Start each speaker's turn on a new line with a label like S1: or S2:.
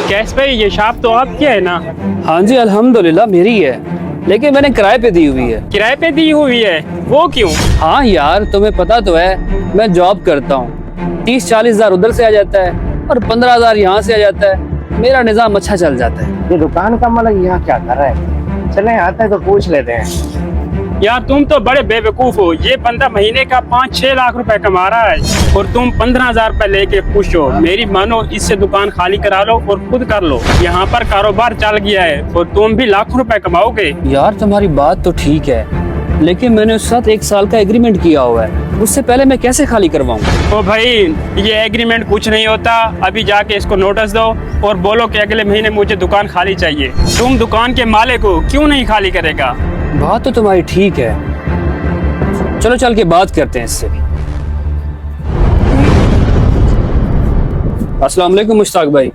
S1: Cash भाई, ये shop तो आपकी है ना?
S2: हाँ जी, अल्हम्दुलिल्लाह मेरी है, लेकिन मैंने किराए पे दी हुई है।
S1: किराए पे दी हुई है? वो क्यों?
S2: हाँ यार, तुम्हें पता तो है मैं जॉब करता हूँ। 30-40 हजार उधर से आ जाता है और 15,000 यहाँ से आ जाता है। मेरा निजाम अच्छा चल जाता है।
S3: ये दुकान का मालिक यहाँ क्या कर रहा है? चले आते हैं तो पूछ लेते हैं।
S1: यार तुम तो बड़े बेवकूफ हो। ये बंदा महीने का 5-6 लाख रुपए कमा रहा है और तुम 15,000 रुपए लेके खुश हो। मेरी मानो, इससे दुकान खाली करा लो और खुद कर लो। यहाँ पर कारोबार चल गया है और तुम भी लाखों रुपए कमाओगे।
S2: यार तुम्हारी बात तो ठीक है, लेकिन मैंने उसके साथ 1 साल का एग्रीमेंट किया हुआ है। उससे पहले मैं कैसे खाली करवाऊँ?
S1: तो भाई, ये एग्रीमेंट कुछ नहीं होता। अभी जाके इसको नोटिस दो और बोलो कि अगले महीने मुझे दुकान खाली चाहिए। तुम दुकान के मालिक हो, क्यों नहीं खाली करेगा?
S2: बात तो तुम्हारी ठीक है, चलो चल के बात करते हैं इससे। अस्सलाम वालेकुम मुश्ताक भाई।